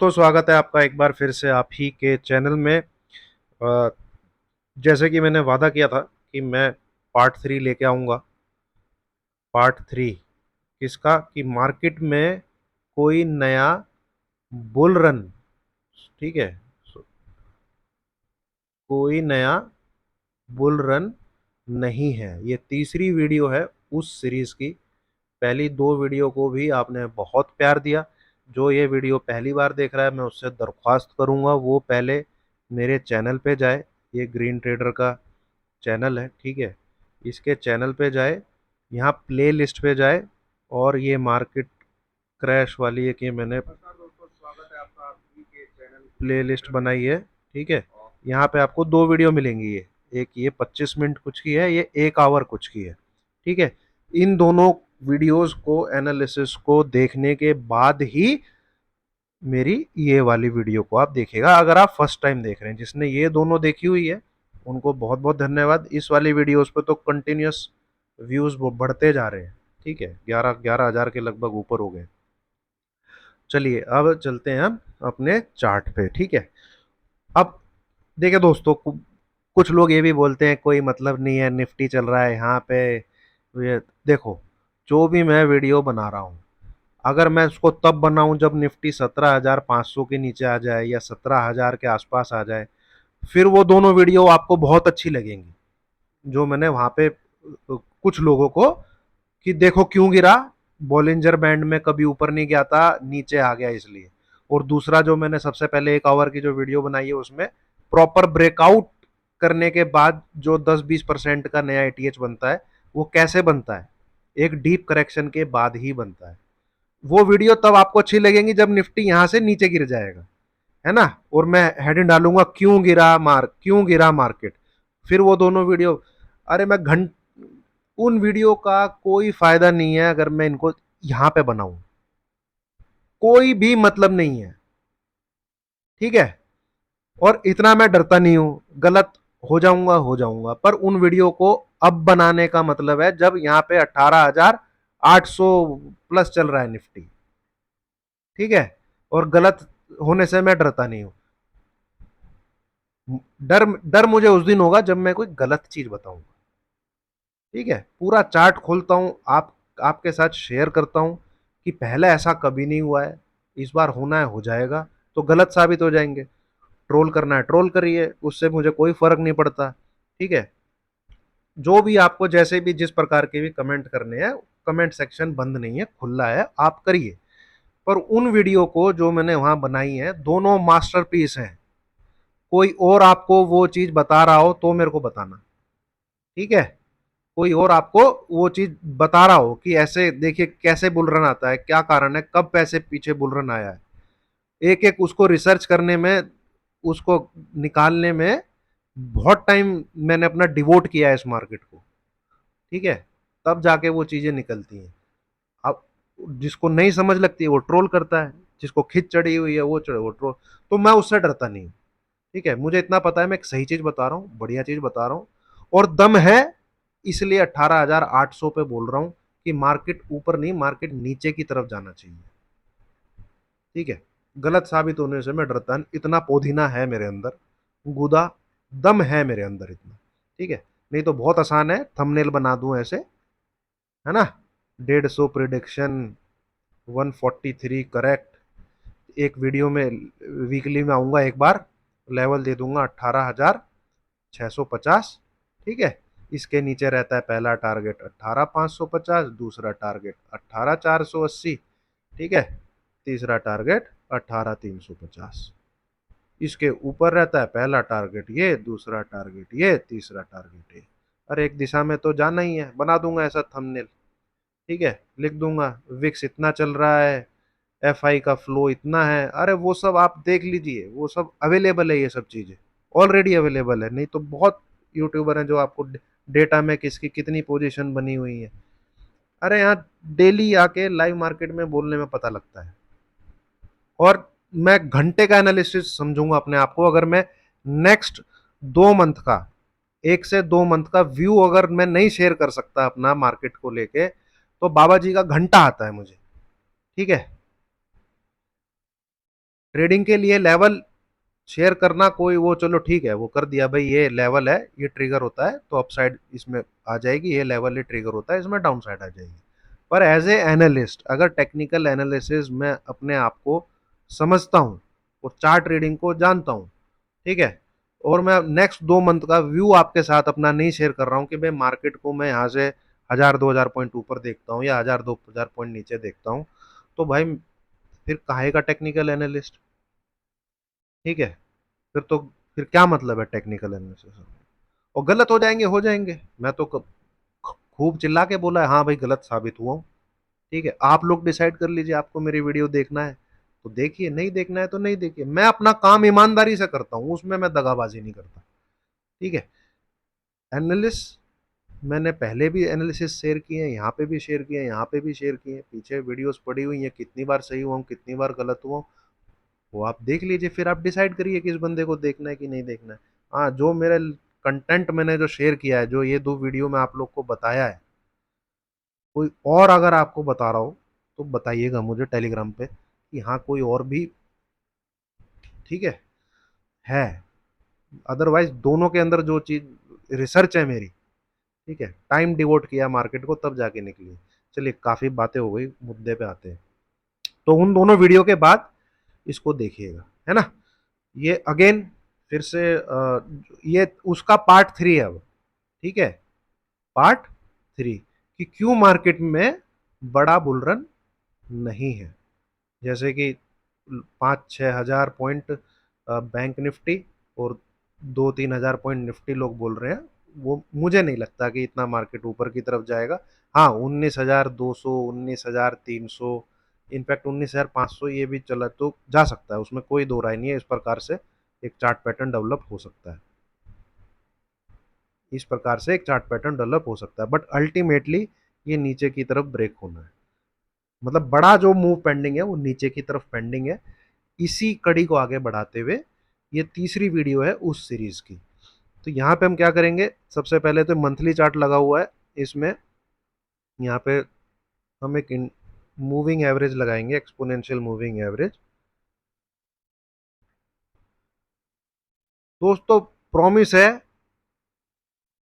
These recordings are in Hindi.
तो स्वागत है आपका एक बार फिर से आप ही के चैनल में। अ, जैसे कि मैंने वादा किया था कि मैं पार्ट 3 लेके आऊँगा। पार्ट 3 किसका? कि मार्केट में कोई नया बुल रन, ठीक है, कोई नया बुल रन नहीं है। ये तीसरी वीडियो है उस सीरीज की। पहली दो वीडियो को भी आपने बहुत प्यार दिया। जो ये वीडियो पहली बार देख रहा है, मैं उससे दरख्वास्त करूंगा वो पहले मेरे चैनल पे जाए। ये ग्रीन ट्रेडर का चैनल है, ठीक है। इसके चैनल पे जाए, यहाँ प्ले लिस्ट पे जाए, और ये मार्केट क्रैश वाली एक ये मैंने प्ले लिस्ट बनाई है, ठीक है। यहाँ पे आपको दो वीडियो मिलेंगी। ये एक, ये 25 मिनट कुछ की है, ये 1 आवर कुछ की है, ठीक है। इन दोनों वीडियोस को, एनालिसिस को देखने के बाद ही मेरी ये वाली वीडियो को आप देखिएगा। अगर आप फर्स्ट टाइम देख रहे हैं, जिसने ये दोनों देखी हुई है उनको बहुत बहुत धन्यवाद। इस वाली वीडियोस पे तो कंटिन्यूस व्यूज बढ़ते जा रहे हैं, ठीक है। 11,000 के लगभग ऊपर हो गए। चलिए अब चलते हैं हम अपने चार्ट पे, ठीक है। अब देखिए दोस्तों, कुछ लोग ये भी बोलते हैं कोई मतलब नहीं है, निफ्टी चल रहा है यहाँ पे। ये देखो, जो भी मैं वीडियो बना रहा हूँ, अगर मैं उसको तब बनाऊं जब निफ्टी 17,500 के नीचे आ जाए या 17,000 के आसपास आ जाए, फिर वो दोनों वीडियो आपको बहुत अच्छी लगेंगी। जो मैंने वहां पे कुछ लोगों को, कि देखो क्यों गिरा, बॉलिंजर बैंड में कभी ऊपर नहीं गया था, नीचे आ गया इसलिए। और दूसरा जो मैंने सबसे पहले 1 आवर की जो वीडियो बनाई है, उसमें प्रॉपर ब्रेकआउट करने के बाद जो 10-20% का नया एटीएच बनता है, वो कैसे बनता है, एक डीप करेक्शन के बाद ही बनता है। वो वीडियो तब आपको अच्छी लगेंगी जब निफ्टी यहां से नीचे गिर जाएगा, है ना। और मैं हेडिंग डालूंगा क्यों गिरा मार्केट। फिर वो दोनों वीडियो, अरे मैं घंट उन वीडियो का कोई फायदा नहीं है अगर मैं इनको यहां पे बनाऊं, कोई भी मतलब नहीं है, ठीक है। और इतना मैं डरता नहीं हूं, गलत हो जाऊंगा, पर उन वीडियो को अब बनाने का मतलब है जब यहां पे 18,800 प्लस चल रहा है निफ्टी, ठीक है। और गलत होने से मैं डरता नहीं हूं। डर डर मुझे उस दिन होगा जब मैं कोई गलत चीज बताऊंगा, ठीक है। पूरा चार्ट खोलता हूं, आपके साथ शेयर करता हूं कि पहले ऐसा कभी नहीं हुआ है, इस बार होना है हो जाएगा। तो गलत साबित हो जाएंगे। ट्रोल करना है ट्रोल करिए, उससे मुझे कोई फर्क नहीं पड़ता, ठीक है। जो भी आपको जैसे भी जिस प्रकार के भी कमेंट करने हैं, कमेंट सेक्शन बंद नहीं है, खुला है, आप करिए। पर उन वीडियो को जो मैंने वहां बनाई है, दोनों मास्टरपीस हैं। कोई और आपको वो चीज बता रहा हो तो मेरे को बताना, ठीक है। कोई और आपको वो चीज बता रहा हो कि ऐसे देखिए कैसे बुल रन आता है, क्या कारण है, कब पैसे पीछे बुल रन आया है, एक एक उसको रिसर्च करने में, उसको निकालने में बहुत टाइम मैंने अपना डिवोट किया है इस मार्केट को, ठीक है। तब जाके वो चीजें निकलती हैं। अब जिसको नहीं समझ लगती है वो ट्रोल करता है, जिसको खिंच चढ़ी हुई है वो ट्रोल। तो मैं उससे डरता नहीं, ठीक है। मुझे इतना पता है मैं एक सही चीज बता रहा हूँ, बढ़िया चीज बता रहा हूँ, और दम है, इसलिए 18,800 पे बोल रहा हूँ कि मार्केट ऊपर नहीं, मार्केट नीचे की तरफ जाना चाहिए, ठीक है। गलत साबित होने से मैं डरता नहीं, इतना पोधीना है मेरे अंदर, गुदा दम है मेरे अंदर इतना, ठीक है। नहीं तो बहुत आसान है, थंबनेल बना दूं ऐसे, है ना, 150 प्रिडिक्शन, 143 करेक्ट। एक वीडियो में वीकली में आऊंगा एक बार, लेवल दे दूंगा 18,650, ठीक है। इसके नीचे रहता है पहला टारगेट 18,550, दूसरा टारगेट 18,480, ठीक है। तीसरा टारगेट 18,350। इसके ऊपर रहता है पहला टारगेट ये, दूसरा टारगेट ये, तीसरा टारगेट ये। अरे एक दिशा में तो जाना ही है, बना दूंगा ऐसा थंबनेल, ठीक है। लिख दूंगा विक्स इतना चल रहा है, एफआई का फ्लो इतना है, अरे वो सब आप देख लीजिए, वो सब अवेलेबल है, ये सब चीजें ऑलरेडी अवेलेबल है। नहीं तो बहुत यूट्यूबर हैं जो आपको डेटा में किसकी कितनी पोजीशन बनी हुई है, अरे यहाँ डेली आके लाइव मार्केट में बोलने में पता लगता है। और मैं घंटे का एनालिसिस समझूंगा अपने आप को अगर मैं नेक्स्ट 2 मंथ का, 1 से 2 मंथ का व्यू अगर मैं नहीं शेयर कर सकता अपना मार्केट को लेके, तो बाबा जी का घंटा आता है मुझे, ठीक है। ट्रेडिंग के लिए लेवल शेयर करना कोई वो चलो ठीक है, वो कर दिया भाई, ये लेवल है, ये ट्रिगर होता है तो अपसाइड इसमें आ जाएगी, ये लेवल ये ट्रिगर होता है इसमें डाउन साइड आ जाएगी। पर एज ए एनालिस्ट अगर टेक्निकल एनालिसिस में अपने आप को समझता हूँ और चार्ट ट्रेडिंग को जानता हूँ, ठीक है, और मैं नेक्स्ट 2 मंथ का व्यू आपके साथ अपना नहीं शेयर कर रहा हूँ कि भाई मार्केट को मैं यहाँ से 1000-2000 पॉइंट ऊपर देखता हूँ या 1000-2000 पॉइंट नीचे देखता हूँ, तो भाई फिर काहे का टेक्निकल एनालिस्ट, ठीक है, फिर तो फिर क्या मतलब है टेक्निकल एनालिसिस। और गलत हो जाएंगे, मैं तो खूब चिल्ला के बोला है, हाँ भाई गलत साबित हुआ हूँ, ठीक है, आप लोग डिसाइड कर लीजिए, आपको मेरी वीडियो देखना है तो देखिए, नहीं देखना है तो नहीं देखिए, मैं अपना काम ईमानदारी से करता हूँ, उसमें मैं दगाबाजी नहीं करता, ठीक है। एनालिस्ट मैंने पहले भी एनालिसिस शेयर किए हैं, यहाँ पे भी शेयर किए हैं, यहाँ पे भी शेयर किए हैं, पीछे वीडियोस पड़ी हुई हैं, कितनी बार सही हुआ हूँ कितनी बार गलत हुआ हूँ, वो आप देख लीजिए, फिर आप डिसाइड करिए कि इस बंदे को देखना है कि नहीं देखना है। हाँ, जो मेरे कंटेंट मैंने जो शेयर किया है, जो ये 2 वीडियो में आप लोग को बताया है, कोई और अगर आपको बता रहा हो तो बताइएगा मुझे टेलीग्राम पे कि हाँ कोई और भी, ठीक है, अदरवाइज दोनों के अंदर जो चीज रिसर्च है मेरी, ठीक है, टाइम डिवोट किया मार्केट को तब जाके निकली। चलिए काफी बातें हो गई, मुद्दे पे आते हैं। तो उन दोनों वीडियो के बाद इसको देखिएगा, है ना। ये अगेन फिर से ये उसका पार्ट 3 है अब, ठीक है, पार्ट 3 कि क्यों मार्केट में बड़ा बुलरन नहीं है। जैसे कि 5-6 हज़ार पॉइंट बैंक निफ्टी और 2-3 हज़ार पॉइंट निफ्टी लोग बोल रहे हैं, वो मुझे नहीं लगता कि इतना मार्केट ऊपर की तरफ जाएगा। हाँ, 19,200, 19,300, इनफैक्ट 19,500 ये भी चला तो जा सकता है, उसमें कोई दो राय नहीं है। इस प्रकार से एक चार्ट पैटर्न डेवलप हो सकता है, इस प्रकार से एक चार्ट पैटर्न डेवलप हो सकता है, बट अल्टीमेटली ये नीचे की तरफ ब्रेक होना है, मतलब बड़ा जो मूव पेंडिंग है वो नीचे की तरफ पेंडिंग है। इसी कड़ी को आगे बढ़ाते हुए ये तीसरी वीडियो है उस सीरीज की। तो यहाँ पे हम क्या करेंगे, सबसे पहले तो मंथली चार्ट लगा हुआ है इसमें, यहाँ पे हम एक मूविंग एवरेज लगाएंगे, एक्सपोनेंशियल मूविंग एवरेज। दोस्तों प्रॉमिस है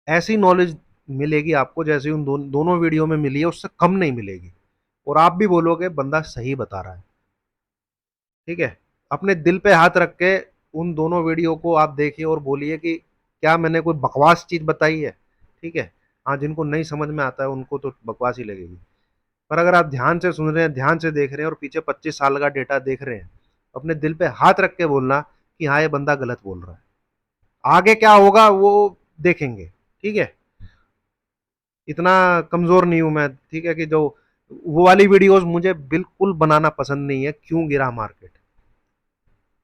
ऐसी नॉलेज मिलेगी आपको जैसे उन दोनों वीडियो में मिली है, उससे कम नहीं मिलेगी, और आप भी बोलोगे बंदा सही बता रहा है, ठीक है। अपने दिल पे हाथ रख के उन दोनों वीडियो को आप देखिए और बोलिए कि क्या मैंने कोई बकवास चीज बताई है, ठीक है। हाँ, जिनको नहीं समझ में आता है उनको तो बकवास ही लगेगी, पर अगर आप ध्यान से सुन रहे हैं, ध्यान से देख रहे हैं और पीछे 25 साल का डेटा देख रहे हैं, अपने दिल पे हाथ रख के बोलना कि हाँ ये बंदा गलत बोल रहा है। आगे क्या होगा वो देखेंगे, ठीक है। इतना कमजोर नहीं हूं मैं, ठीक है, कि जो वो वाली वीडियोस मुझे बिल्कुल बनाना पसंद नहीं है, क्यों गिरा मार्केट,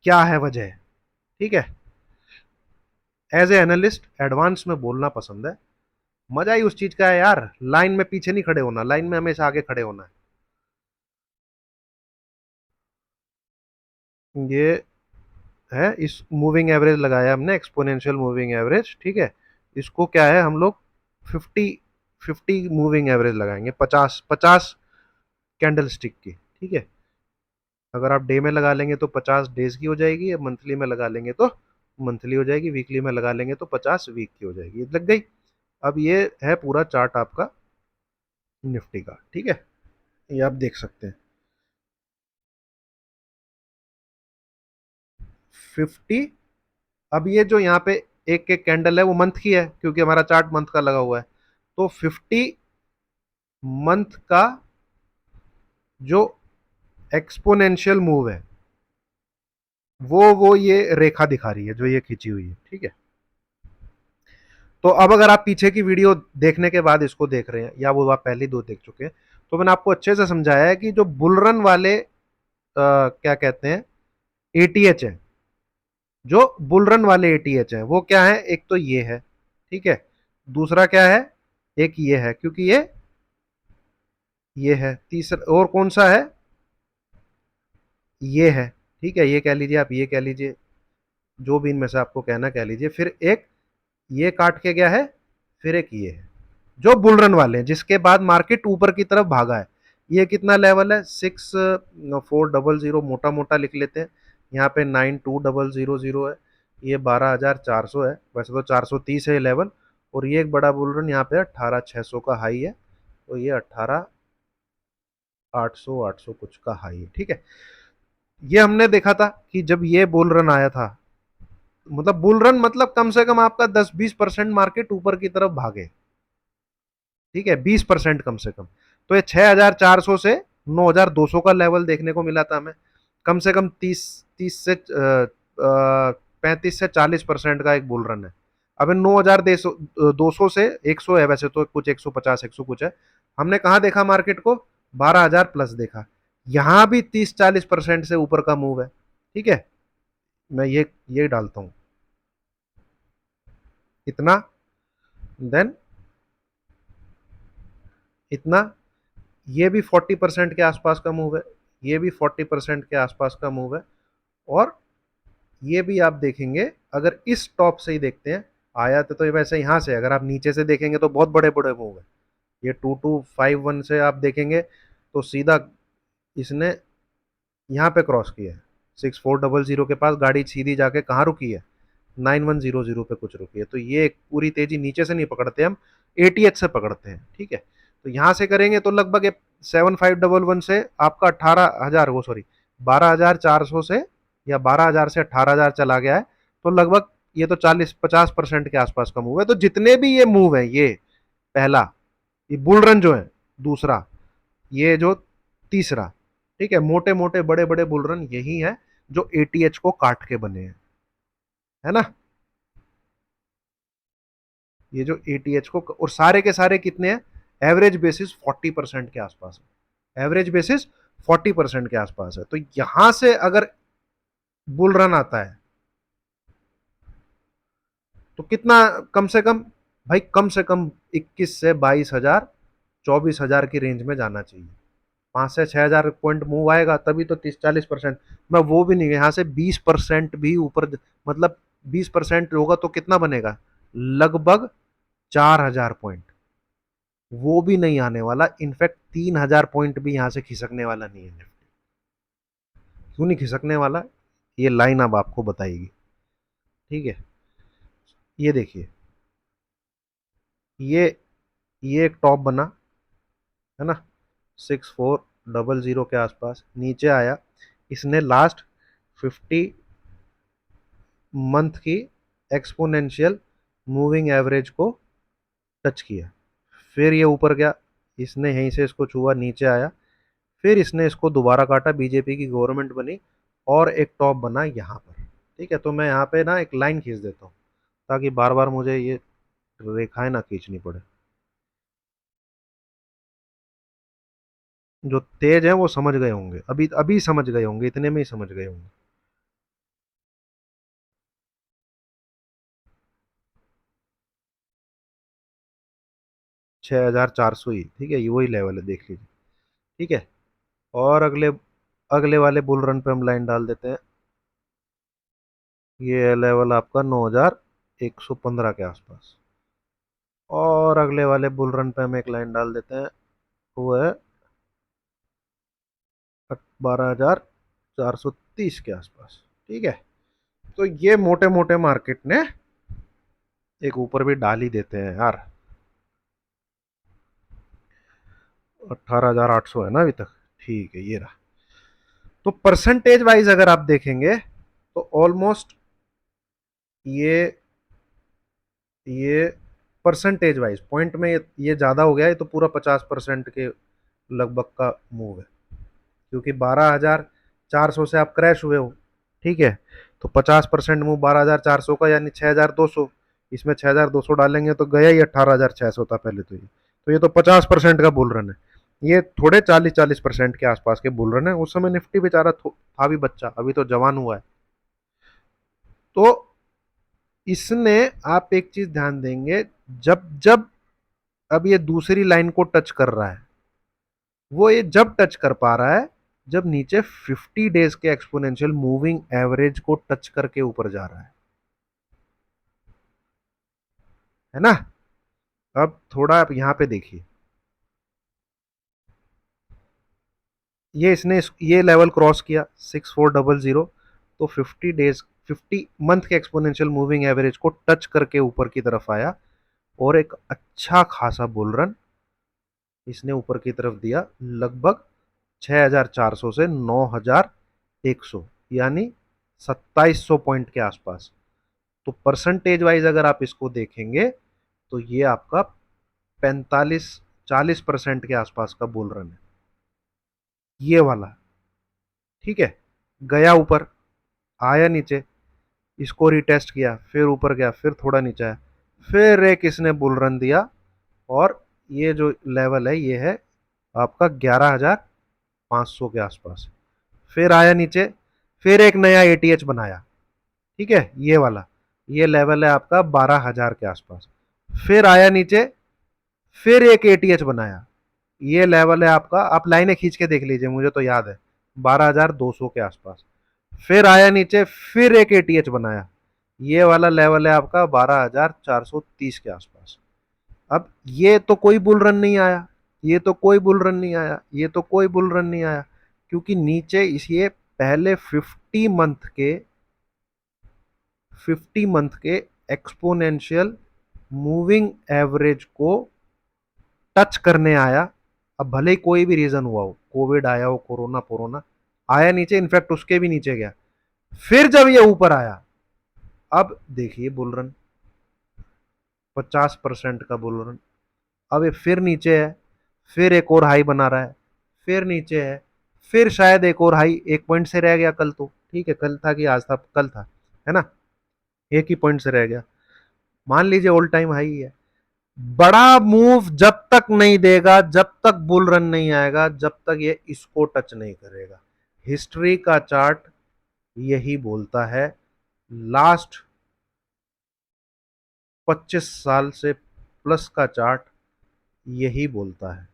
क्या है वजह, ठीक है। एज ए एनालिस्ट एडवांस में बोलना पसंद है, मजा ही उस चीज का है यार, लाइन में पीछे नहीं खड़े होना, लाइन में हमेशा आगे खड़े होना है। ये है, इस मूविंग एवरेज लगाया हमने, एक्सपोनेंशियल मूविंग एवरेज, ठीक है। इसको क्या है, हम लोग 50 मूविंग एवरेज लगाएंगे, 50 कैंडल स्टिक की, ठीक है। अगर आप डे में लगा लेंगे तो 50 डेज की हो जाएगी, मंथली में लगा लेंगे तो मंथली हो जाएगी, वीकली में लगा लेंगे तो 50 वीक की हो जाएगी, लग गई। अब ये है पूरा चार्ट आपका निफ्टी का, ठीक है, ये आप देख सकते हैं 50। अब ये जो यहाँ पे एक एक कैंडल है वो मंथ की है, क्योंकि हमारा चार्ट मंथ का लगा हुआ है, तो 50 मंथ का जो एक्सपोनेंशियल मूव है वो ये रेखा दिखा रही है जो ये खींची हुई है, ठीक है। तो अब अगर आप पीछे की वीडियो देखने के बाद इसको देख रहे हैं या वो आप पहले 2 देख चुके हैं, तो मैंने आपको अच्छे से समझाया है कि जो बुलरन वाले क्या कहते हैं एटीएच है, जो बुलरन वाले एटीएच है वो क्या है, एक तो ये है, ठीक है, दूसरा क्या है, एक ये है, क्योंकि ये है, तीसरा और कौन सा है, ये है, ठीक है, ये कह लीजिए, आप ये कह लीजिए, जो भी इनमें से आपको कहना कह लीजिए, फिर एक ये काट के गया है, फिर एक ये है, जो बुलरन वाले हैं, जिसके बाद मार्केट ऊपर की तरफ भागा है। ये कितना लेवल है, 6400, मोटा मोटा लिख लेते हैं, यहाँ पे 92,000 है, ये 12,400 है, वैसे तो 430 है लेवल, और ये एक बड़ा बुल रन यहाँ पे 18,600 का हाई है, तो ये 18,800 800 कुछ का हाई है। ठीक है, ये हमने देखा था कि जब ये बुल रन आया था, मतलब बुल रन मतलब कम से कम आपका 10-20% मार्केट ऊपर की तरफ भागे। ठीक है, 20% कम से कम। तो ये 6,400 से 9,200 का लेवल देखने को मिला था हमें, कम से कम 30 से 35 से 40% का एक बुल रन है। अब 9,200 से 100 है, वैसे तो कुछ 150 100 कुछ है, हमने कहा देखा मार्केट को, 12,000 प्लस देखा। यहां भी 30-40% से ऊपर का मूव है। ठीक है, मैं ये डालता हूं इतना, देन इतना, ये भी 40% के आसपास का मूव है, ये भी 40% के आसपास का मूव है, और ये भी आप देखेंगे अगर इस टॉप से ही देखते हैं, आया तो ये वैसे यहाँ से, अगर आप नीचे से देखेंगे तो बहुत बड़े बड़े मूव है। ये 2251 से आप देखेंगे तो सीधा इसने यहाँ पे क्रॉस किया है, 6400 के पास गाड़ी सीधी जाके कहाँ रुकी है, 9100 पे कुछ रुकी है। तो ये पूरी तेजी नीचे से नहीं पकड़ते हम, एटीएच से पकड़ते हैं। ठीक है, तो यहां से करेंगे तो लगभग 7511 से आपका 18,000, वो सॉरी 12,400 से, या 12,000 से 18,000 चला गया है, तो लगभग ये तो 40-50% के आसपास का मूव है। तो जितने भी ये मूव है, ये पहला, ये बुल रन जो है दूसरा, ये जो तीसरा, ठीक है, मोटे मोटे बड़े बड़े बुल रन यही है जो एटीएच को काट के बने हैं, है ना। ये जो एटीएच को, और सारे के सारे कितने हैं, एवरेज बेसिस 40% के आसपास है, एवरेज बेसिस 40% के आसपास है। तो यहां से अगर बुल रन आता है तो कितना, कम से कम भाई, कम से कम 21 से 22 हजार, 24 हजार की रेंज में जाना चाहिए। 5 से 6 हजार पॉइंट मूव आएगा तभी तो 30-40%। मैं वो भी नहीं, यहाँ से 20% भी ऊपर, मतलब 20% होगा तो कितना बनेगा, लगभग 4,000 पॉइंट, वो भी नहीं आने वाला। इनफैक्ट 3,000 पॉइंट भी यहां से खिसकने वाला नहीं है निफ्टी। क्यों नहीं खिसकने वाला, ये लाइन अब आपको बताएगी। ठीक है, ये देखिए, ये ये एक टॉप बना, है ना, 6400 के आसपास नीचे आया, इसने लास्ट 50 मंथ की एक्सपोनेंशियल मूविंग एवरेज को टच किया, फिर ये ऊपर गया, इसने यहीं से इसको छुआ, नीचे आया, फिर इसने इसको दोबारा काटा, बीजेपी की गवर्नमेंट बनी, और एक टॉप बना यहाँ पर। ठीक है, तो मैं यहाँ पे ना एक लाइन खींच देता हूँ ताकि बार बार मुझे ये रेखाएं ना खींचनी पड़े। जो तेज है वो समझ गए होंगे, अभी अभी समझ गए होंगे, इतने में ही समझ गए होंगे। 6,400 ही, ठीक है, ये वही लेवल है, देख लीजिए। ठीक है, और अगले अगले वाले बुल रन पे हम लाइन डाल देते हैं, ये लेवल आपका 9,115 के आसपास, और अगले वाले बुल रन पे हम एक लाइन डाल देते हैं, वो है 12,430 के आसपास। ठीक है, तो ये मोटे मोटे मार्केट ने एक ऊपर भी डाल ही देते हैं यार। 18,800 है ना अभी तक। ठीक है, ये रहा। तो परसेंटेज वाइज अगर आप देखेंगे तो ऑलमोस्ट ये ये परसेंटेज वाइज पॉइंट में ये ज्यादा हो गया है, तो पूरा 50% के लगभग का मूव है, क्योंकि 12,400 से आप क्रैश हुए हो। ठीक है, तो 50% मूव 12,400 का, यानी 6,200, इसमें 6,200 डालेंगे तो गया ही 18,600 था पहले। तो ये तो 50% का बुल रन है। ये थोड़े 40-40% के आसपास के बुल रन है। उस समय निफ्टी बेचारा था भी बच्चा, अभी तो जवान हुआ है। तो इसने, आप एक चीज ध्यान देंगे, जब जब अब ये दूसरी लाइन को टच कर रहा है, वो ये जब टच कर पा रहा है जब नीचे 50 डेज के एक्सपोनेंशियल मूविंग एवरेज को टच करके ऊपर जा रहा है ना। अब थोड़ा आप यहां पे देखिए, ये इसने ये लेवल क्रॉस किया 6400, तो 50 डेज 50 मंथ के एक्सपोनेंशियल मूविंग एवरेज को टच करके ऊपर की तरफ आया और एक अच्छा खासा बुल रन इसने ऊपर की तरफ दिया, लगभग 6400 से 9100, यानी 2700 पॉइंट के आसपास। तो परसेंटेज वाइज अगर आप इसको देखेंगे तो ये आपका 45-40% के आसपास का बुल रन है ये वाला। ठीक है, गया ऊपर, आया नीचे, इसको रिटेस्ट किया, फिर ऊपर गया, फिर थोड़ा नीचे आया, फिर एक इसने बुल रन दिया और ये जो लेवल है ये है आपका 11,500 के आसपास। फिर आया नीचे, फिर एक नया एटीएच बनाया। ठीक है, ये वाला, ये लेवल है आपका 12,000 के आसपास। फिर आया नीचे, फिर एक एटीएच बनाया, ये लेवल है आपका, आप लाइनें खींच के देख लीजिए, मुझे तो याद है 12,200 के आसपास। फिर आया नीचे, फिर एक एटीएच बनाया, ये वाला लेवल है आपका 12,430 के आसपास। अब ये तो कोई बुल रन नहीं आया, ये तो कोई बुल रन नहीं आया, ये तो कोई बुल रन नहीं आया, क्योंकि नीचे इस ये पहले 50 मंथ के एक्सपोनेंशियल मूविंग एवरेज को टच करने आया। अब भले ही कोई भी रीजन हुआ हो, कोविड आया हो, कोरोना कोरोना आया नीचे, इनफैक्ट उसके भी नीचे गया, फिर जब ये ऊपर आया, अब देखिए बुल रन 50% का बुल रन। अब ये फिर नीचे है, फिर एक और हाई बना रहा है, फिर नीचे है, फिर शायद एक और हाई, एक पॉइंट से रह गया कल, तो ठीक है, कल था कि आज था, कल था, है ना, एक ही पॉइंट से रह गया, मान लीजिए ऑल टाइम हाई है। बड़ा मूव जब तक नहीं देगा, जब तक बुल रन नहीं आएगा, जब तक ये इसको टच नहीं करेगा। हिस्ट्री का चार्ट यही बोलता है, लास्ट 25 साल से प्लस का चार्ट यही बोलता है।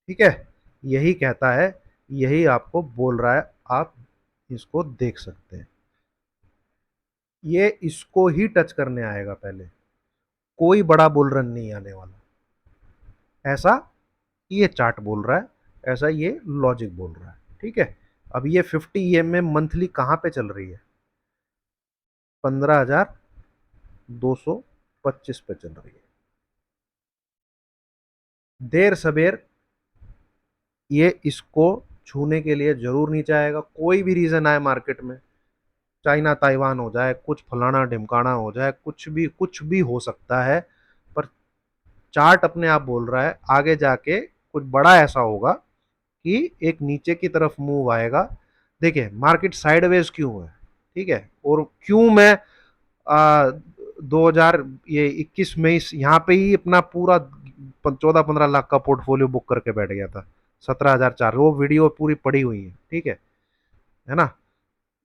ठीक है, यही कहता है, यही आपको बोल रहा है, आप इसको देख सकते हैं। ये इसको ही टच करने आएगा पहले, कोई बड़ा बुल रन नहीं आने वाला, ऐसा ये चार्ट बोल रहा है, ऐसा ये लॉजिक बोल रहा है। ठीक है, अब ये 50 EM में मंथली कहां पे चल रही है, 15,225 पे चल रही है। देर सबेर ये इसको छूने के लिए जरूर नीचे आएगा, कोई भी रीजन आए मार्केट में, चाइना ताइवान हो जाए, कुछ फलाना ढिमकाना हो जाए, कुछ भी हो सकता है, पर चार्ट अपने आप बोल रहा है आगे जाके कुछ बड़ा ऐसा होगा कि एक नीचे की तरफ मूव आएगा। देखिए मार्केट साइडवेज क्यों है, ठीक है, और क्यों मैं 2000 ये 21 में यहाँ पे ही अपना पूरा 14-15 लाख का पोर्टफोलियो बुक करके बैठ गया था, 17,400, वो वीडियो पूरी पड़ी हुई है। ठीक है ना,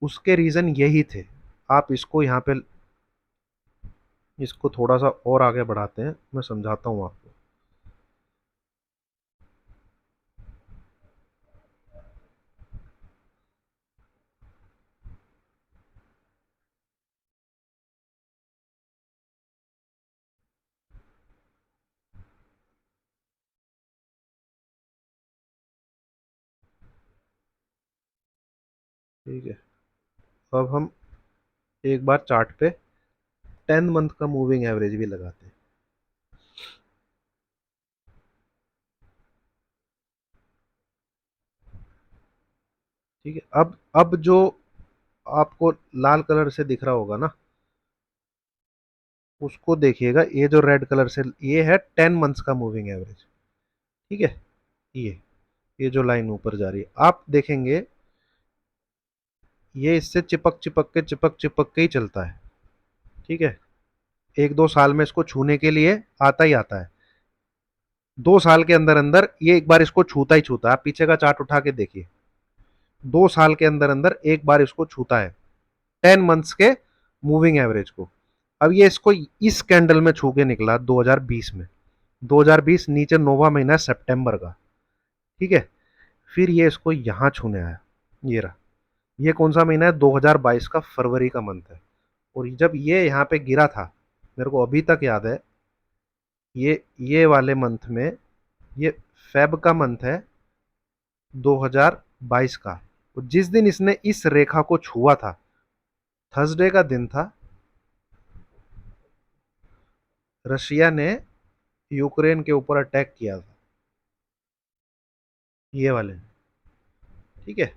उसके रीजन यही थे। आप इसको यहाँ पे, इसको थोड़ा सा और आगे बढ़ाते हैं, मैं समझाता हूँ आपको। ठीक है, अब हम एक बार चार्ट पे 10 मंथ का मूविंग एवरेज भी लगाते हैं। ठीक है, अब जो आपको लाल कलर से दिख रहा होगा ना, उसको देखिएगा, ये जो रेड कलर से, ये है 10 मंथ्स का मूविंग एवरेज। ठीक है, ये जो लाइन ऊपर जा रही है, आप देखेंगे ये इससे चिपक चिपक के ही चलता है। ठीक है, 1-2 साल में इसको छूने के लिए आता ही आता है, 2 साल के अंदर अंदर ये एक बार इसको छूता ही छूता है। आप पीछे का चार्ट उठा के देखिए, 2 साल के अंदर अंदर एक बार इसको छूता है 10 मंथ्स के मूविंग एवरेज को। अब ये इसको इस कैंडल में छू के निकला 2020 में, 2020 नीचे नोवा महीना है सितंबर का। ठीक है, फिर ये इसको यहां छूने आया, ये रहा, ये कौन सा महीना है, 2022 का फरवरी का मंथ है। और जब ये यहाँ पे गिरा था, मेरे को अभी तक याद है, ये वाले मंथ में, ये फेब का मंथ है 2022 का, तो जिस दिन इसने इस रेखा को छुआ था, थर्सडे का दिन था, रशिया ने यूक्रेन के ऊपर अटैक किया था, ये वाले, ठीक है,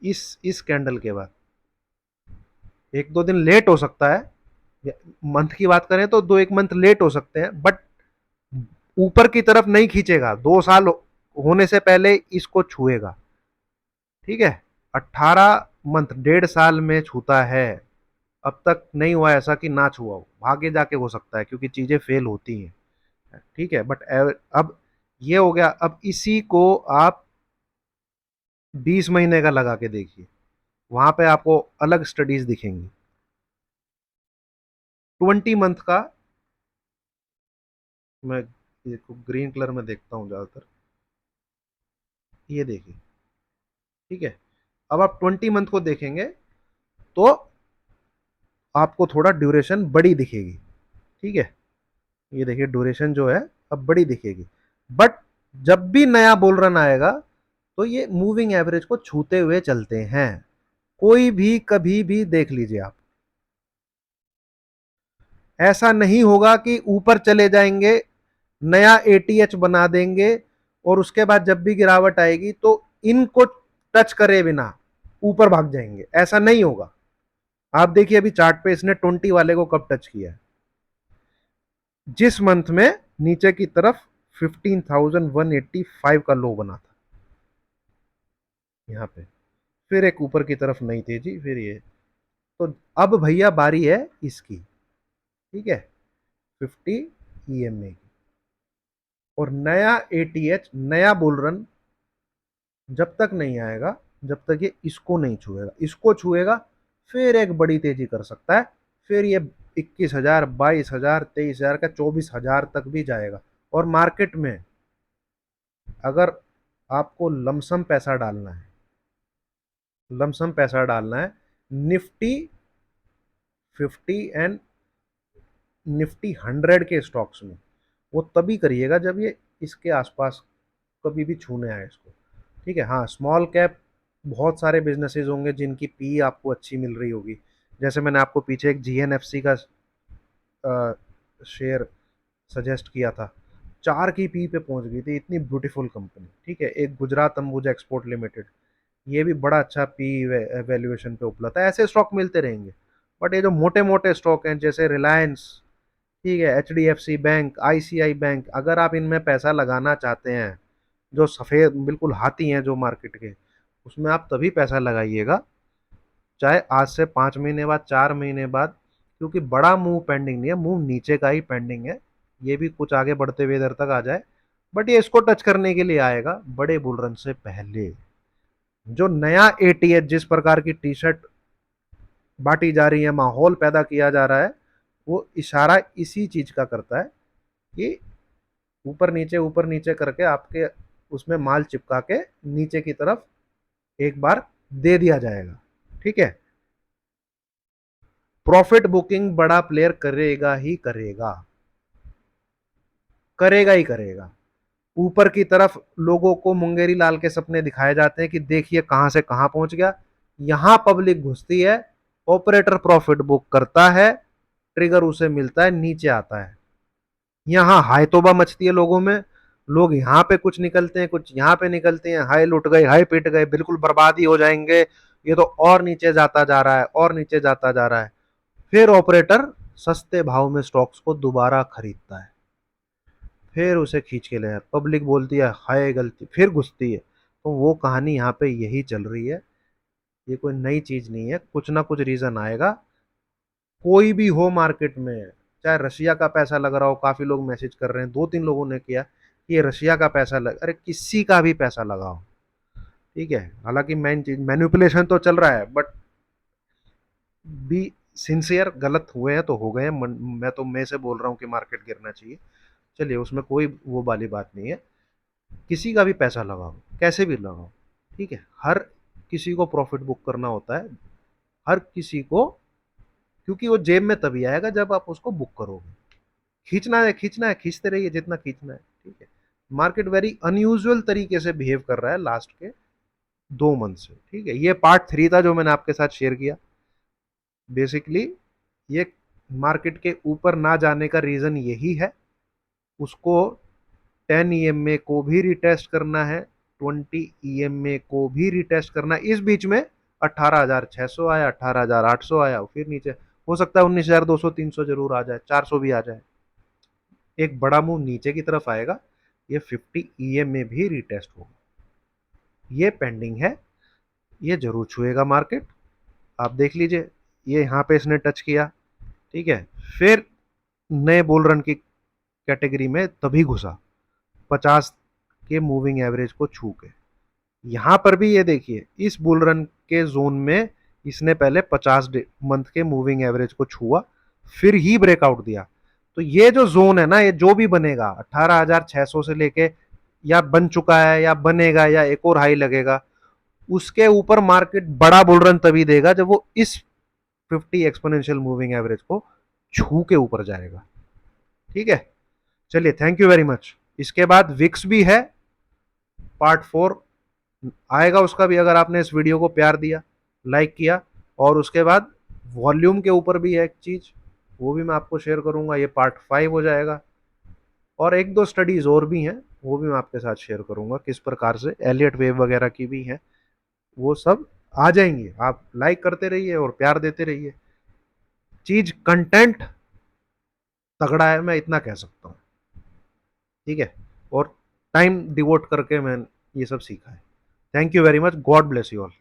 इस कैंडल के बाद। एक दो दिन लेट हो सकता है, मंथ की बात करें तो दो एक मंथ लेट हो सकते हैं, बट ऊपर की तरफ नहीं खींचेगा, 2 साल होने से पहले इसको छुएगा, ठीक है। 18 मंथ, 1.5 साल में छूता है। अब तक नहीं हुआ ऐसा कि ना छुआ हो, आगे जाके हो सकता है क्योंकि चीजें फेल होती हैं, ठीक है, बट अब ये हो गया। अब इसी को आप 20 महीने का लगा के देखिए, वहां पे आपको अलग स्टडीज दिखेंगी। 20 मंथ का, मैं देखो ग्रीन कलर में देखता हूँ ज्यादातर, ये देखिए, ठीक है। अब आप 20 मंथ को देखेंगे तो आपको थोड़ा ड्यूरेशन बड़ी दिखेगी, ठीक है। ये देखिए ड्यूरेशन जो है अब बड़ी दिखेगी, बट जब भी नया बुल रन आएगा तो ये मूविंग एवरेज को छूते हुए चलते हैं, कोई भी कभी भी देख लीजिए आप। ऐसा नहीं होगा कि ऊपर चले जाएंगे, नया एटीएच बना देंगे और उसके बाद जब भी गिरावट आएगी तो इनको टच करे बिना ऊपर भाग जाएंगे, ऐसा नहीं होगा। आप देखिए अभी चार्ट पे इसने 20 वाले को कब टच किया है, जिस मंथ में नीचे की तरफ 15,185 का लो बना था यहाँ पे, फिर एक ऊपर की तरफ नई तेजी, फिर ये। तो अब भैया बारी है इसकी, ठीक है, 50 EMA की, और नया एटीएच, नया बुल रन जब तक नहीं आएगा, जब तक ये इसको नहीं छुएगा, इसको छुएगा फिर एक बड़ी तेजी कर सकता है, फिर ये 21,000, 22,000, 23,000 का 24,000 तक भी जाएगा। और मार्केट में अगर आपको लमसम पैसा डालना है, लमसम पैसा डालना है निफ्टी 50 एंड निफ्टी 100 के स्टॉक्स में, वो तभी करिएगा जब ये इसके आसपास कभी भी छूने आए इसको, ठीक है। हाँ, स्मॉल कैप बहुत सारे बिजनेसेस होंगे जिनकी पी आपको अच्छी मिल रही होगी, जैसे मैंने आपको पीछे एक जीएनएफसी का शेयर सजेस्ट किया था, 4 की पी पे पहुंच गई थी, इतनी ब्यूटीफुल कंपनी, ठीक है। एक गुजरात अंबुजा एक्सपोर्ट लिमिटेड, ये भी बड़ा अच्छा पी वैल्यूएशन पे उपलब्ध है। ऐसे स्टॉक मिलते रहेंगे, बट ये जो मोटे मोटे स्टॉक हैं जैसे रिलायंस, ठीक है, एचडीएफसी बैंक, आईसीआई बैंक, अगर आप इनमें पैसा लगाना चाहते हैं, जो सफ़ेद बिल्कुल हाथी हैं जो मार्केट के, उसमें आप तभी पैसा लगाइएगा चाहे आज से 5 महीने बाद, 4 महीने बाद, क्योंकि बड़ा मूव पेंडिंग नहीं है, मूव नीचे का ही पेंडिंग है। ये भी कुछ आगे बढ़ते हुए इधर तक आ जाए, बट ये इसको टच करने के लिए आएगा बड़े बुल रन से पहले। जो नया एटीएच, जिस प्रकार की टी शर्ट बांटी जा रही है, माहौल पैदा किया जा रहा है, वो इशारा इसी चीज का करता है कि ऊपर नीचे करके आपके उसमें माल चिपका के नीचे की तरफ एक बार दे दिया जाएगा, ठीक है। प्रॉफिट बुकिंग बड़ा प्लेयर करेगा ही करेगा, करेगा ही करेगा। ऊपर की तरफ लोगों को मुंगेरी लाल के सपने दिखाए जाते हैं कि देखिए कहां से कहां पहुंच गया, यहां पब्लिक घुसती है, ऑपरेटर प्रॉफिट बुक करता है, ट्रिगर उसे मिलता है, नीचे आता है, यहाँ हाय तोबा मचती है लोगों में, लोग यहाँ पे कुछ निकलते हैं, कुछ यहाँ पे निकलते हैं, हाय लुट गए, हाय पिट गए, बिल्कुल बर्बादी हो जाएंगे, ये तो और नीचे जाता जा रहा है, और नीचे जाता जा रहा है। फिर ऑपरेटर सस्ते भाव में स्टॉक्स को दोबारा खरीदता है, फिर उसे खींच के ले जाता है, पब्लिक बोलती है हाय गलती, फिर घुसती है। तो वो कहानी यहाँ पे यही चल रही है, ये कोई नई चीज नहीं है, कुछ ना कुछ रीजन आएगा, कोई भी हो मार्केट में। चाहे रशिया का पैसा लग रहा हो, काफी लोग मैसेज कर रहे हैं, 2-3 लोगों ने किया कि ये रशिया का पैसा लग, अरे किसी का भी पैसा लगाओ, ठीक है। हालांकि मेन चीज मैनिपुलेशन तो चल रहा है, बट बी सिंसियर, गलत हुए हैं तो हो गए हैं, मैं से बोल रहा हूँ कि मार्केट गिरना चाहिए, चलिए उसमें कोई वो वाली बात नहीं है। किसी का भी पैसा लगाओ, कैसे भी लगाओ, ठीक है, हर किसी को प्रॉफिट बुक करना होता है, हर किसी को, क्योंकि वो जेब में तभी आएगा जब आप उसको बुक करोगे। खींचना है, खींचना है, खींचते रहिए जितना खींचना है, ठीक है। मार्केट वेरी अनयूजुअल तरीके से बिहेव कर रहा है लास्ट के 2 मंथ से, ठीक है। ये पार्ट 3 था जो मैंने आपके साथ शेयर किया। बेसिकली ये मार्केट के ऊपर ना जाने का रीजन यही है, उसको 10 EMA को भी रिटेस्ट करना है, 20 EMA को भी रिटेस्ट करना है। इस बीच में 18,600 आया, 18,800 आया, फिर नीचे हो सकता है 19,200 300 जरूर आ जाए, 400 भी आ जाए, एक बड़ा मूव नीचे की तरफ आएगा। ये 50 EMA भी रिटेस्ट होगा, ये पेंडिंग है, ये जरूर छुएगा मार्केट। आप देख लीजिए, ये यहाँ पे इसने टच किया, ठीक है, फिर नए बुल रन की कैटेगरी में तभी घुसा 50 के मूविंग एवरेज को छू के। यहां पर भी ये देखिए, इस बुल रन के जोन में इसने पहले 50 मंथ के मूविंग एवरेज को छुआ, फिर ही ब्रेकआउट दिया। तो ये जो जोन है ना, ये जो भी बनेगा 18,600 से लेके, या बन चुका है या बनेगा या एक और हाई लगेगा, उसके ऊपर मार्केट बड़ा बुल रन तभी देगा जब वो इस 50 एक्सपोनेंशियल मूविंग एवरेज को छू के ऊपर जाएगा, ठीक है। चलिए, थैंक यू वेरी मच। इसके बाद विक्स भी है, पार्ट 4 आएगा उसका भी, अगर आपने इस वीडियो को प्यार दिया, लाइक किया। और उसके बाद वॉल्यूम के ऊपर भी है एक चीज, वो भी मैं आपको शेयर करूंगा, ये पार्ट 5 हो जाएगा। और एक दो स्टडीज और भी हैं, वो भी मैं आपके साथ शेयर करूंगा, किस प्रकार से एलियट वेव वगैरह की भी हैं, वो सब आ जाएंगे। आप लाइक करते रहिए और प्यार देते रहिए। चीज कंटेंट तगड़ा है, मैं इतना कह सकता हूँ, ठीक है। और टाइम डिवोट करके मैं ये सब सीखा है। Thank you very much, God bless you all.